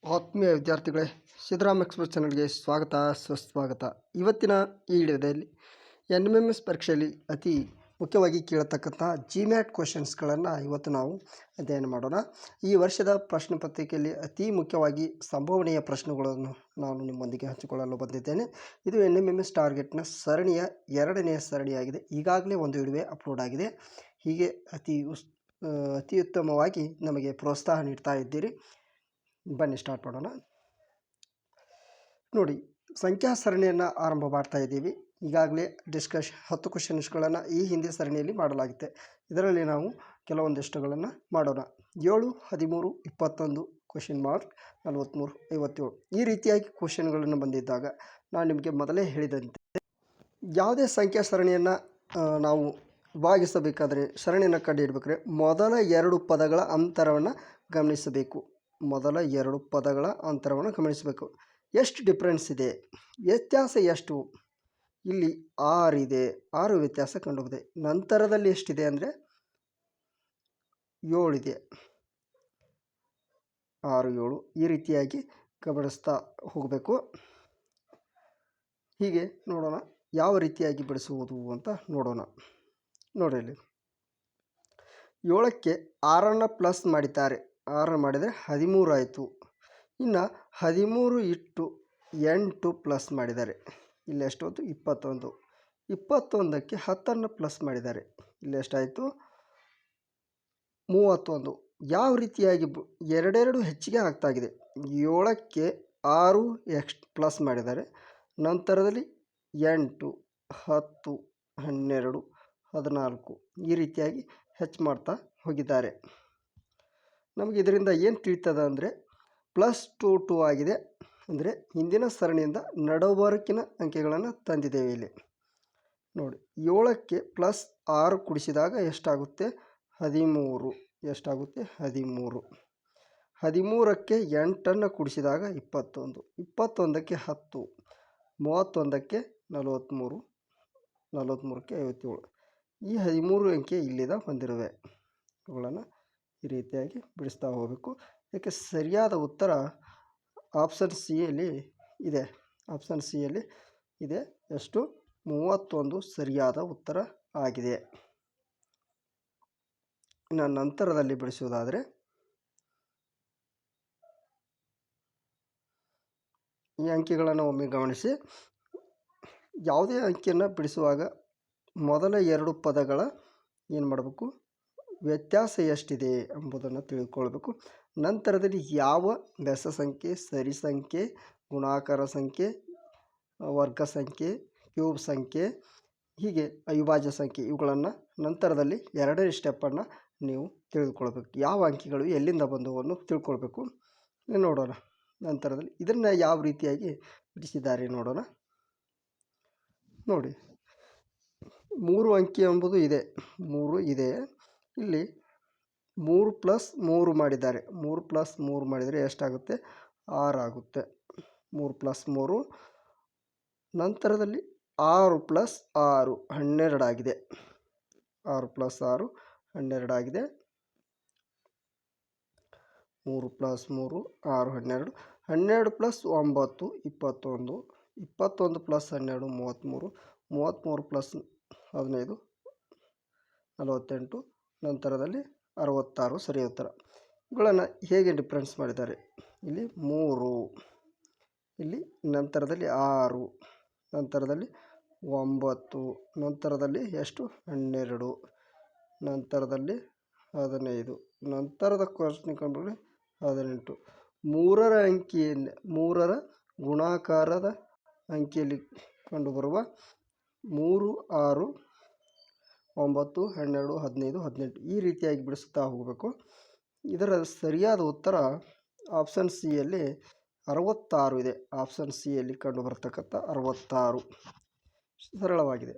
ಆತ್ಮೀಯ ವಿದ್ಯಾರ್ಥಿಗಳೇ, ಸಿದ್ದರಾಮ್ ಎಕ್ಸ್ಪ್ರೆಸ್ ಚಾನಲ್ಗೆ ಸ್ವಾಗತ ಸುಸ್ವಾಗತ. ಇವತ್ತಿನ ಈ ವಿಡಿಯೋದಲ್ಲಿ NMMS ಪರೀಕ್ಷೆಯಲ್ಲಿ ಅತಿ ಮುಖ್ಯವಾಗಿ ಕೇಳತಕ್ಕಂಥ GMAT ಕ್ವೆಶನ್ಸ್ಗಳನ್ನು ಇವತ್ತು ನಾವು ಅಧ್ಯಯನ ಮಾಡೋಣ. ಈ ವರ್ಷದ ಪ್ರಶ್ನೆ ಪತ್ರಿಕೆಯಲ್ಲಿ ಅತಿ ಮುಖ್ಯವಾಗಿ ಸಂಭವನೀಯ ಪ್ರಶ್ನೆಗಳನ್ನು ನಾನು ನಿಮ್ಮೊಂದಿಗೆ ಹಂಚಿಕೊಳ್ಳಲು ಬಂದಿದ್ದೇನೆ. ಇದು NMMS ಟಾರ್ಗೆಟ್ನ ಸರಣಿಯ ಎರಡನೆಯ ಸರಣಿಯಾಗಿದೆ. ಈಗಾಗಲೇ ಒಂದು ವಿಡಿಯೋ ಅಪ್ಲೋಡ್ ಆಗಿದೆ. ಹೀಗೆ ಅತಿ ಉತ್ತಮವಾಗಿ ನಮಗೆ ಪ್ರೋತ್ಸಾಹ ನೀಡ್ತಾ ಇದ್ದೀರಿ. ಬನ್ನಿ ಸ್ಟಾರ್ಟ್ ಮಾಡೋಣ. ನೋಡಿ, ಸಂಖ್ಯಾ ಸರಣಿಯನ್ನು ಆರಂಭ ಮಾಡ್ತಾ ಇದ್ದೀವಿ. ಈಗಾಗಲೇ 10 ಕ್ವೆಶನ್ಸ್ಗಳನ್ನು ಈ ಹಿಂದೆ ಸರಣಿಯಲ್ಲಿ ಮಾಡಲಾಗಿದೆ. ಇದರಲ್ಲಿ ನಾವು ಕೆಲವೊಂದಿಷ್ಟುಗಳನ್ನು ಮಾಡೋಣ. 7, 13, 21, ಕ್ವೆಶನ್ ಮಾರ್ಕ್ 43, 57 ಈ ರೀತಿಯಾಗಿ ಕ್ವೆಶನ್ಗಳನ್ನು ಬಂದಿದ್ದಾಗ ನಾನು ನಿಮಗೆ ಮೊದಲೇ ಹೇಳಿದಂತೆ ಯಾವುದೇ ಸಂಖ್ಯಾ ಸರಣಿಯನ್ನು ನಾವು ಭಾಗಿಸಬೇಕಾದರೆ, ಸರಣಿಯನ್ನು ಕಂಡುಹಿಡಬೇಕಾದ್ರೆ ಮೊದಲ 2 ಪದಗಳ ಅಂತರವನ್ನು ಗಮನಿಸಬೇಕು. ಮೊದಲ 2 ಪದಗಳ ಅಂತರವನ್ನು ಗಮನಿಸಬೇಕು. ಎಷ್ಟು ಡಿಫ್ರೆನ್ಸ್ ಇದೆ, ವ್ಯತ್ಯಾಸ ಎಷ್ಟು? ಇಲ್ಲಿ 6 ಇದೆ, 6 ವ್ಯತ್ಯಾಸ ಕಂಡುಬಂದಿದೆ. ನಂತರದಲ್ಲಿ ಎಷ್ಟಿದೆ ಅಂದರೆ 7 ಇದೆ, 6, 7 ಈ ರೀತಿಯಾಗಿ ಗಮನಿಸ್ತಾ ಹೋಗಬೇಕು. ಹೀಗೆ ನೋಡೋಣ ಯಾವ ರೀತಿಯಾಗಿ ಬಿಡಿಸುವುದು ಅಂತ ನೋಡೋಣ. ನೋಡಿ, ಇಲ್ಲಿ 7ಕ್ಕೆ 6 ಪ್ಲಸ್ ಮಾಡಿದ್ದಾರೆ. 6 ಮಾಡಿದರೆ 13 ಆಯಿತು. ಇನ್ನು 13 ಇಟ್ಟು 8 ಪ್ಲಸ್ ಮಾಡಿದ್ದಾರೆ. ಇಲ್ಲಿ ಎಷ್ಟೊಂದು 21. 21ಕ್ಕೆ 10 ಪ್ಲಸ್ ಮಾಡಿದ್ದಾರೆ. ಇಲ್ಲಿ ಎಷ್ಟಾಯಿತು 31. ಯಾವ ರೀತಿಯಾಗಿ ಎರಡೆರಡು ಹೆಚ್ಚಿಗೆ ಆಗ್ತಾಗಿದೆ. 7ಕ್ಕೆ 6 ಪ್ಲಸ್ ಮಾಡಿದ್ದಾರೆ. ನಂತರದಲ್ಲಿ 8, 10, 12, 14 ಈ ರೀತಿಯಾಗಿ ಹೆಚ್ಚು ಮಾಡ್ತಾ ಹೋಗಿದ್ದಾರೆ. ನಮಗೆ ಇದರಿಂದ ಏನು ತಿಳಿತದ ಅಂದರೆ +2 ಆಗಿದೆ. ಅಂದರೆ ಹಿಂದಿನ ಸರಣಿಯಿಂದ ನಡಬರ್ಕಿನ ಅಂಕೆಗಳನ್ನು ತಂದಿದ್ದೇವೆ. ಇಲ್ಲಿ ನೋಡಿ, 7ಕ್ಕೆ +6 ಕೂಡಿಸಿದಾಗ ಎಷ್ಟಾಗುತ್ತೆ 13. ಎಷ್ಟಾಗುತ್ತೆ 13. 13ಕ್ಕೆ 8 ಕೂಡಿಸಿದಾಗ 21. 21ಕ್ಕೆ 10. 31ಕ್ಕೆ 43. 43ಕ್ಕೆ 57. ಈ 13 ಅಂಕೆ ಇಲ್ಲಿಂದ ಬಂದಿರುವೆ. ಇವುಗಳನ್ನು ಈ ರೀತಿಯಾಗಿ ಬಿಡಿಸ್ತಾ ಹೋಗಬೇಕು. ಇದಕ್ಕೆ ಸರಿಯಾದ ಉತ್ತರ ಆಪ್ಷನ್ ಸಿಯಲ್ಲಿ ಇದೆ. ಆಪ್ಷನ್ ಸಿಯಲ್ಲಿ ಇದೆ. ಎಷ್ಟು 31 ಸರಿಯಾದ ಉತ್ತರ ಆಗಿದೆ. ಇನ್ನು ನಂತರದಲ್ಲಿ ಬಿಡಿಸುವುದಾದರೆ ಈ ಅಂಕೆಗಳನ್ನು ಒಮ್ಮೆ ಗಮನಿಸಿ. ಯಾವುದೇ ಅಂಕೆಯನ್ನು ಬಿಡಿಸುವಾಗ ಮೊದಲ 2 ಪದಗಳ ಏನು ಮಾಡಬೇಕು, ವ್ಯತ್ಯಾಸ ಎಷ್ಟಿದೆ ಎಂಬುದನ್ನು ತಿಳಿದುಕೊಳ್ಬೇಕು. ನಂತರದಲ್ಲಿ ಯಾವ ಬೆಸ ಸಂಖ್ಯೆ, ಸರಿ ಸಂಖ್ಯೆ, ಗುಣಾಕಾರ ಸಂಖ್ಯೆ, ವರ್ಗ ಸಂಖ್ಯೆ, ಕ್ಯೂಬ್ ಸಂಖ್ಯೆ, ಹೀಗೆ ಅವಿಭಾಜ್ಯ ಸಂಖ್ಯೆ ಇವುಗಳನ್ನು ನಂತರದಲ್ಲಿ 2ನೇ ಸ್ಟೆಪ್ಪನ್ನು ನೀವು ತಿಳಿದುಕೊಳ್ಬೇಕು. ಯಾವ ಅಂಕೆಗಳು ಎಲ್ಲಿಂದ ಬಂದವನ್ನು ತಿಳ್ಕೊಳ್ಬೇಕು. ನೋಡೋಣ ನಂತರದಲ್ಲಿ ಇದನ್ನು ಯಾವ ರೀತಿಯಾಗಿ ಬಿಡಿಸಿದ್ದಾರೆ ನೋಡೋಣ. ನೋಡಿ, 3 ಅಂಕೆ ಎಂಬುದು ಇದೆ, 3 ಇದೆ. ಇಲ್ಲಿ 3 + 3 ಮಾಡಿದ್ದಾರೆ. 3 + 3 ಮಾಡಿದರೆ ಎಷ್ಟಾಗುತ್ತೆ 6 ಆಗುತ್ತೆ. 3 + 3 ನಂತರದಲ್ಲಿ 6 + 6 12 ಆಗಿದೆ. 6 + 6 12 ಆಗಿದೆ. 3 + 3 6 12. 12 + 9 21. 21 + 12 33. 33 + 15 48. ನಂತರದಲ್ಲಿ 66 ಸರಿ ಉತ್ತರ. ಇವುಗಳನ್ನು ಹೇಗೆ ಡಿಫ್ರೆನ್ಸ್ ಮಾಡಿದ್ದಾರೆ. ಇಲ್ಲಿ 3, ಇಲ್ಲಿ ನಂತರದಲ್ಲಿ 6, ನಂತರದಲ್ಲಿ 9, ನಂತರದಲ್ಲಿ ಎಷ್ಟು 12, ನಂತರದಲ್ಲಿ 15, ನಂತರದ ಕ್ವಶನ್ ಕಂಡುಬರಲಿ 18. 3ರ ಅಂಕಿಯಲ್ಲಿ 3ರ ಗುಣಾಕಾರದ ಅಂಕಿಯಲ್ಲಿ ಕಂಡುಬರುವ 3, 6, 9, 12, 15, 18 ಈ ರೀತಿಯಾಗಿ ಬಿಡಿಸುತ್ತಾ ಹೋಗಬೇಕು. ಇದರ ಸರಿಯಾದ ಉತ್ತರ ಆಪ್ಷನ್ ಸಿಯಲ್ಲಿ 66 ಇದೆ. ಆಪ್ಷನ್ ಸಿಯಲ್ಲಿ ಕಂಡುಬರ್ತಕ್ಕಂಥ 66 ಸರಳವಾಗಿದೆ.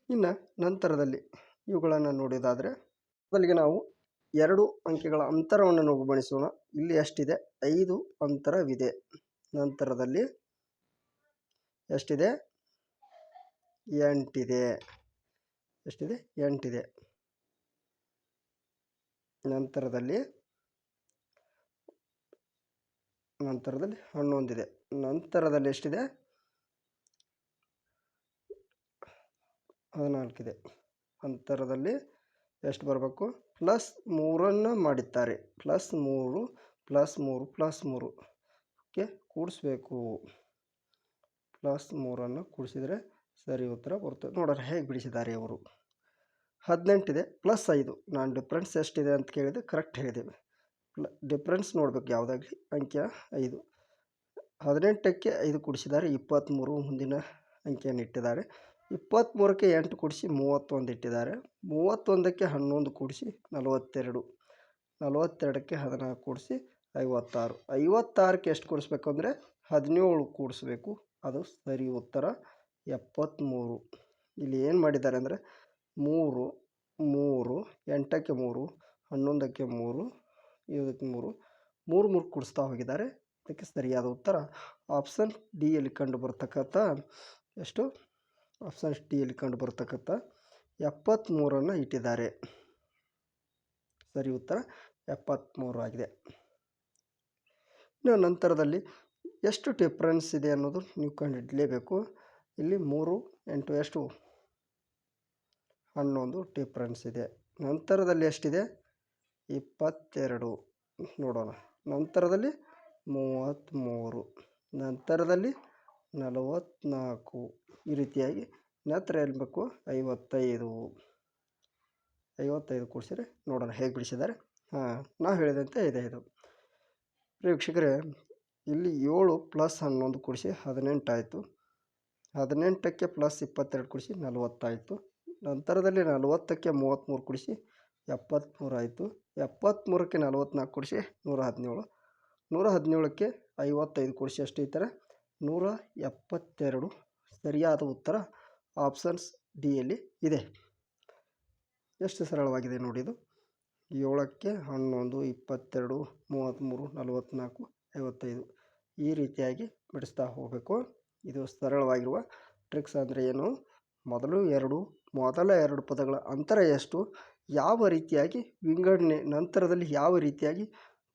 ಇನ್ನು ನಂತರದಲ್ಲಿ ಇವುಗಳನ್ನು ನೋಡಿದಾದರೆ ಮೊದಲಿಗೆ ನಾವು 2 ಅಂಕೆಗಳ ಅಂತರವನ್ನು ನಾವು ಗಮನಿಸೋಣ. ಇಲ್ಲಿ ಎಷ್ಟಿದೆ 5 ಅಂತರವಿದೆ. ನಂತರದಲ್ಲಿ ಎಷ್ಟಿದೆ 8 ಇದೆ. ಎಷ್ಟಿದೆ 8 ಇದೆ. ನಂತರದಲ್ಲಿ ನಂತರದಲ್ಲಿ 11 ಇದೆ. ನಂತರದಲ್ಲಿ ಎಷ್ಟಿದೆ? 14 ಇದೆ. ನಂತರದಲ್ಲಿ ಎಷ್ಟು ಬರಬೇಕು? +3 ಮಾಡಿದ್ದಾರೆ. +3 +3 +3 ಓಕೆ, ಕೂಡಿಸ್ಬೇಕು. +3 ಕೂಡಿಸಿದರೆ ಸರಿ ಉತ್ತರ ಬರುತ್ತೆ. ನೋಡೋಣ ಹೇಗೆ ಬಿಡಿಸಿದ್ದಾರೆ ಅವರು. 18 ಇದೆ, +5. ನಾನು ಡಿಫ್ರೆನ್ಸ್ ಎಷ್ಟಿದೆ ಅಂತ ಕೇಳಿದೆ, ಕರೆಕ್ಟ್ ಹೇಳಿದ್ದೇವೆ. ಡಿಫ್ರೆನ್ಸ್ ನೋಡಬೇಕು ಯಾವುದಾಗಲಿ, ಅಂಕೆ 5. 18ಕ್ಕೆ 5 ಕೂಡಿಸಿದ್ದಾರೆ 23, ಮುಂದಿನ ಅಂಕೆಯನ್ನು ಇಟ್ಟಿದ್ದಾರೆ. 23ಕ್ಕೆ 8 ಕೂಡಿಸಿ 31 ಇಟ್ಟಿದ್ದಾರೆ. 31ಕ್ಕೆ 11 ಕೂಡಿಸಿ 42. 42ಕ್ಕೆ 14 ಕೂಡಿಸಿ 56. 56ಕ್ಕೆ ಎಷ್ಟು ಕೂಡಿಸ್ಬೇಕು ಅಂದರೆ 17 ಕೂಡಿಸ್ಬೇಕು. ಅದು ಸರಿ ಉತ್ತರ 73. ಇಲ್ಲಿ ಏನು ಮಾಡಿದ್ದಾರೆ ಅಂದರೆ 3 3 8ಕ್ಕೆ 3 11ಕ್ಕೆ 3 ಇದಕ್ಕೆ 3 3 3 ಕೂಡಿಸ್ತಾ ಹೋಗಿದ್ದಾರೆ. ಇದಕ್ಕೆ ಸರಿಯಾದ ಉತ್ತರ ಆಪ್ಷನ್ ಡಿ ಯಲ್ಲಿ ಕಂಡು ಬರ್ತಕ್ಕಂಥ ಎಷ್ಟು? ಆಪ್ಷನ್ ಡಿ ಯಲ್ಲಿ ಕಂಡು ಬರ್ತಕ್ಕಂಥ 73 ಇಟ್ಟಿದ್ದಾರೆ. ಸರಿ ಉತ್ತರ 73 ಆಗಿದೆ. ಇನ್ನು ನಂತರದಲ್ಲಿ ಎಷ್ಟು ಡಿಫ್ರೆನ್ಸ್ ಇದೆ ಅನ್ನೋದು ನೀವು ಕಂಡುಹಿಡಲೇಬೇಕು. ಇಲ್ಲಿ 3 8 ಎಷ್ಟು? 11 ಡಿಫ್ರೆನ್ಸ್ ಇದೆ. ನಂತರದಲ್ಲಿ ಎಷ್ಟಿದೆ? 22 ನೋಡೋಣ. ನಂತರದಲ್ಲಿ 33, ನಂತರದಲ್ಲಿ 44, ಈ ರೀತಿಯಾಗಿ ನಂತರ ಏನ್ಬೇಕು? 55. 55 ಕೂಡಿಸಿದ್ರೆ ನೋಡೋಣ ಹೇಗೆ ಬಿಡಿಸಿದ್ದಾರೆ. ನಾವು ಹೇಳಿದಂತೆ ಇದೆ ಇದು. ವೀಕ್ಷಕರೇ, ಇಲ್ಲಿ 7 +11 ಕೂಡಿಸಿ 18 ಆಯಿತು. 18ಕ್ಕೆ +22 ಕೂಡಿಸಿ 40 ಆಯಿತು. ನಂತರದಲ್ಲಿ 40ಕ್ಕೆ 33 ಕೂಡಿಸಿ 73 ಆಯಿತು. 73ಕ್ಕೆ 44 ಕೂಡಿಸಿ 117. 117ಕ್ಕೆ 55 ಕೂಡಿಸಿ ಎಷ್ಟು ಇದ್ದಾರೆ? 172. ಸರಿಯಾದ ಉತ್ತರ ಆಪ್ಷನ್ಸ್ ಡಿ ಯಲ್ಲಿ ಇದೆ. ಎಷ್ಟು ಸರಳವಾಗಿದೆ ನೋಡಿ ಇದು. 7ಕ್ಕೆ 11, 22, 33, 44, 55 ಈ ರೀತಿಯಾಗಿ ಬಿಡಿಸ್ತಾ ಹೋಗಬೇಕು. ಇದು ಸರಳವಾಗಿರುವ ಟ್ರಿಕ್ಸ್. ಅಂದರೆ ಏನು? ಮೊದಲ ಎರಡು ಪದಗಳ ಅಂತರ ಎಷ್ಟು, ಯಾವ ರೀತಿಯಾಗಿ ವಿಂಗಡಣೆ, ನಂತರದಲ್ಲಿ ಯಾವ ರೀತಿಯಾಗಿ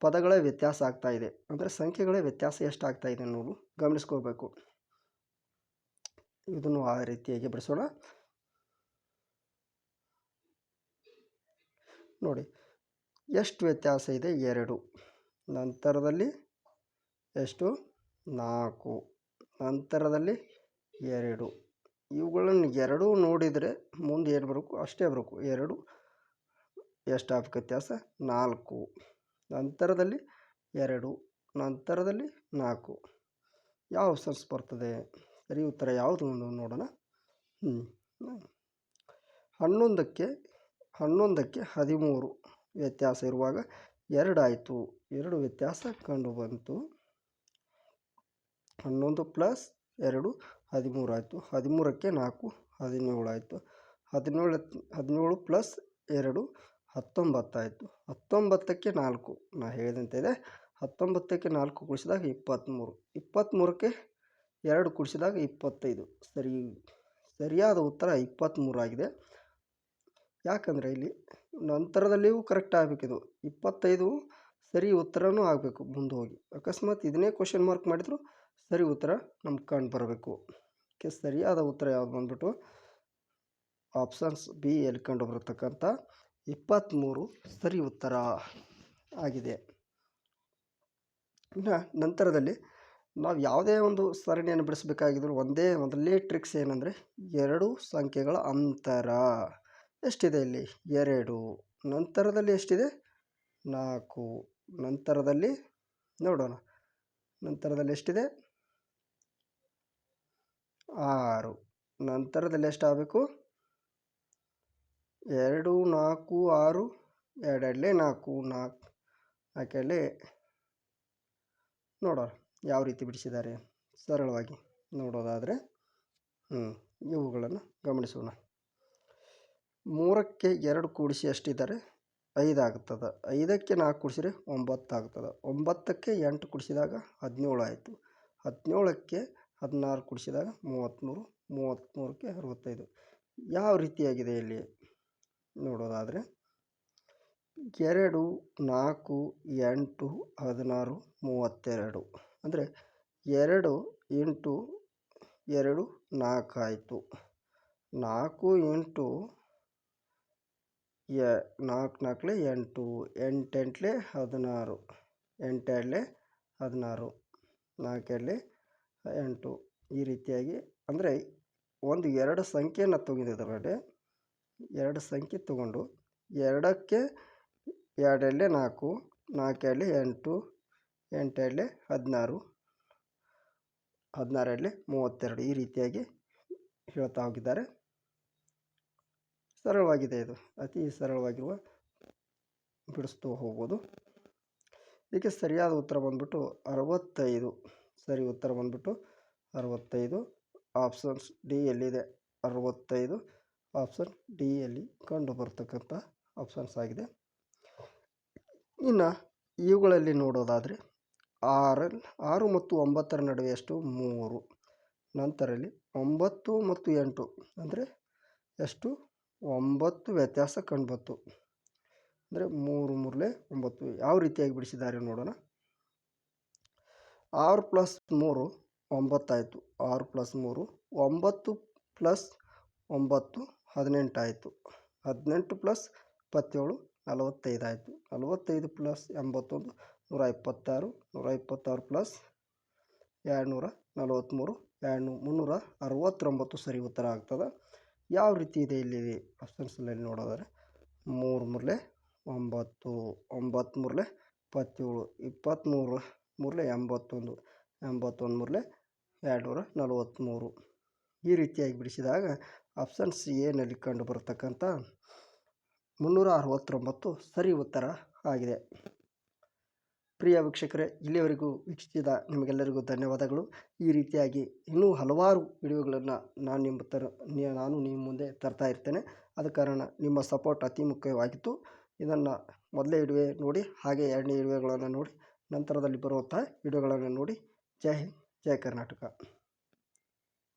ಪದಗಳ ವ್ಯತ್ಯಾಸ ಆಗ್ತಾ ಇದೆ, ಅಂದರೆ ಸಂಖ್ಯೆಗಳ ವ್ಯತ್ಯಾಸ ಎಷ್ಟಾಗ್ತಾ ಇದೆ ಅನ್ನೋದು ಗಮನಿಸ್ಕೋಬೇಕು. ಇದನ್ನು ಆ ರೀತಿಯಾಗಿ ಬಿಡಿಸೋಣ. ನೋಡಿ ಎಷ್ಟು ವ್ಯತ್ಯಾಸ ಇದೆ? 2. ನಂತರದಲ್ಲಿ ಎಷ್ಟು? 4. ನಂತರದಲ್ಲಿ 2. ಇವುಗಳನ್ನು 2 ನೋಡಿದರೆ ಮುಂದೆ ಏನು ಬರಬೇಕು? ಅಷ್ಟೇ ಬರಬೇಕು. 2 ಎಷ್ಟಾಗಬೇಕು ವ್ಯತ್ಯಾಸ? 4. ನಂತರದಲ್ಲಿ 2, ನಂತರದಲ್ಲಿ 4. ಯಾವ ಆಪ್ಷನ್ಸ್ ಬರ್ತದೆ? ಸರಿ ಉತ್ತರ ಯಾವುದು ನೋಡೋಣ. 11ಕ್ಕೆ 13 ವ್ಯತ್ಯಾಸ ಇರುವಾಗ 2 ಆಯಿತು. 2 ವ್ಯತ್ಯಾಸ ಕಂಡು ಬಂತು. 11 + 2 13 ಆಯಿತು. 13ಕ್ಕೆ 4 17 ಆಯಿತು. 17 + 2 19 ಆಯಿತು. 19ಕ್ಕೆ 4 ನಾನು ಹೇಳಿದಂತೆ ಇದೆ. 19ಕ್ಕೆ 4 ಕೂಡಿಸಿದಾಗ 23. 23ಕ್ಕೆ 2 ಕೂಡಿಸಿದಾಗ 25. ಸರಿಯಾದ ಉತ್ತರ 23 ಆಗಿದೆ. ಯಾಕಂದರೆ ಇಲ್ಲಿ ನಂತರದಲ್ಲಿಯೂ ಕರೆಕ್ಟ್ ಆಗಬೇಕಿದು. 25 ಸರಿ ಉತ್ತರನೂ ಆಗಬೇಕು ಮುಂದೆ ಹೋಗಿ. ಅಕಸ್ಮಾತ್ ಇದನ್ನೇ ಕ್ವಶನ್ ಮಾರ್ಕ್ ಮಾಡಿದ್ರು ಸರಿ ಉತ್ತರ ನಮ್ಗೆ ಕಂಡು ಬರಬೇಕು. ಸರಿಯಾದ ಉತ್ತರ ಯಾವುದು ಬಂದ್ಬಿಟ್ಟು ಆಪ್ಷನ್ಸ್ ಬಿ ಯಲ್ಲಿ ಕಂಡು ಬರತಕ್ಕಂಥ 23 ಸರಿ ಉತ್ತರ ಆಗಿದೆ. ಇನ್ನು ನಂತರದಲ್ಲಿ ನಾವು ಯಾವುದೇ ಒಂದು ಸರಣಿಯನ್ನು ಬಿಡಿಸಬೇಕಾಗಿದ್ರು ಮೊದಲೇ ಟ್ರಿಕ್ಸ್ ಏನಂದರೆ 2 ಸಂಖ್ಯೆಗಳ ಅಂತರ ಎಷ್ಟಿದೆ ಇಲ್ಲಿ? 2. ನಂತರದಲ್ಲಿ ಎಷ್ಟಿದೆ? 4. ನಂತರದಲ್ಲಿ ನೋಡೋಣ. ನಂತರದಲ್ಲಿ ಎಷ್ಟಿದೆ? 6. ನಂತರದಲ್ಲಿ ಎಷ್ಟಾಗಬೇಕು? 2 4 6 2 4 4 ನೋಡೋಣ ಯಾವ ರೀತಿ ಬಿಡಿಸಿದ್ದಾರೆ. ಸರಳವಾಗಿ ನೋಡೋದಾದರೆ ಇವುಗಳನ್ನು ಗಮನಿಸೋಣ. 3ಕ್ಕೆ 2 ಕೂಡಿಸಿ ಎಷ್ಟಿದ್ದಾರೆ? 5 ಆಗ್ತದೆ. 5ಕ್ಕೆ 4 ಕೂಡಿಸಿದರೆ 9 ಆಗ್ತದೆ. 9ಕ್ಕೆ 8 ಕೂಡಿಸಿದಾಗ 17 ಆಯಿತು. 17ಕ್ಕೆ 16 ಕೂಡಿಸಿದಾಗ 33. 33ಕ್ಕೆ 65. ಯಾವ ರೀತಿಯಾಗಿದೆ ಇಲ್ಲಿ ನೋಡೋದಾದರೆ 2, 4, 8, 16, 32 ಅಂದರೆ 2 ಇಂಟು 2 4 ಆಯಿತು. 4 ಇಂಟು 4 4 8, 8 8 16, 8 2 16, 4 2 8 ಈ ರೀತಿಯಾಗಿ ಅಂದರೆ ಒಂದು 2 ಸಂಖ್ಯೆಯನ್ನು ತೆಗೆದಿದ್ದರೆ 2 ಸಂಖ್ಯೆ ತಗೊಂಡು 2ಕ್ಕೆ 2 2 4, 4 2 8, 8 2 16, 16 2 32 ಈ ರೀತಿಯಾಗಿ ಹೇಳ್ತಾ ಹೋಗಿದ್ದಾರೆ. ಸರಳವಾಗಿದೆ, ಇದು ಅತಿ ಸರಳವಾಗಿರುವ ಬಿಡಿಸ್ತು ಹೋಗ್ಬೋದು. ಇದಕ್ಕೆ ಸರಿಯಾದ ಉತ್ತರ ಬಂದ್ಬಿಟ್ಟು 65. ಸರಿ ಉತ್ತರ ಬಂದ್ಬಿಟ್ಟು 65. ಆಪ್ಷನ್ಸ್ ಡಿ ಯಲ್ಲಿದೆ. 65 ಆಪ್ಷನ್ ಡಿ ಯಲ್ಲಿ ಕಂಡು ಬರ್ತಕ್ಕಂಥ ಆಪ್ಷನ್ಸ್ ಆಗಿದೆ. ಇನ್ನು ಇವುಗಳಲ್ಲಿ ನೋಡೋದಾದರೆ 6 ಮತ್ತು 9ರ ನಡುವೆ ಎಷ್ಟು 3. ನಂತರಲ್ಲಿ 9 ಮತ್ತು 8 ಅಂದರೆ ಎಷ್ಟು 9 ವ್ಯತ್ಯಾಸ ಕಂಡುಬತ್ತು. ಅಂದರೆ 3 3 9 ಯಾವ ರೀತಿಯಾಗಿ ಬಿಡಿಸಿದ್ದಾರೆ ನೋಡೋಣ. 6 + 3 9 ಆಯಿತು. 6 + 3 9 + 9 18 ಆಯಿತು. 18 + 27 45 ಆಯಿತು. 45 + 81 126. 126 + 243 369 ಸರಿ ಉತ್ತರ ಆಗ್ತದೆ. ಯಾವ ರೀತಿ ಇದೆ ಇಲ್ಲಿ ಆಪ್ಷನ್ಸ್ನಲ್ಲಿ ನೋಡೋದಾದರೆ 3 3 9, 9 3 27, 23 3 81, 81 3 243 ಈ ರೀತಿಯಾಗಿ ಬಿಡಿಸಿದಾಗ ಆಪ್ಷನ್ಸ್ ಎನಲ್ಲಿ ಕಂಡು ಬರತಕ್ಕಂಥ 369 ಸರಿ ಉತ್ತರ ಆಗಿದೆ. ಪ್ರಿಯ ವೀಕ್ಷಕರೇ, ಇಲ್ಲಿಯವರೆಗೂ ವೀಕ್ಷಿಸಿದ ನಿಮಗೆಲ್ಲರಿಗೂ ಧನ್ಯವಾದಗಳು. ಈ ರೀತಿಯಾಗಿ ಇನ್ನೂ ಹಲವಾರು ವಿಡಿಯೋಗಳನ್ನು ನಾನು ನಿಮ್ಮ ಮುಂದೆ ತರ್ತಾ ಇರ್ತೇನೆ. ಆದ ಕಾರಣ ನಿಮ್ಮ ಸಪೋರ್ಟ್ ಅತಿ ಮುಖ್ಯವಾಗಿತ್ತು. ಇದನ್ನು ಮೊದಲೇ ವಿಡಿಯೋ ನೋಡಿ, ಹಾಗೆ ಎರಡನೇ ವಿಡಿಯೋಗಳನ್ನು ನೋಡಿ, ನಂತರದಲ್ಲಿ ಬರುವಂತಹ ವಿಡಿಯೋಗಳನ್ನು ನೋಡಿ. ಜೈ ಹಿಂದ್, ಜೈ ಕರ್ನಾಟಕ.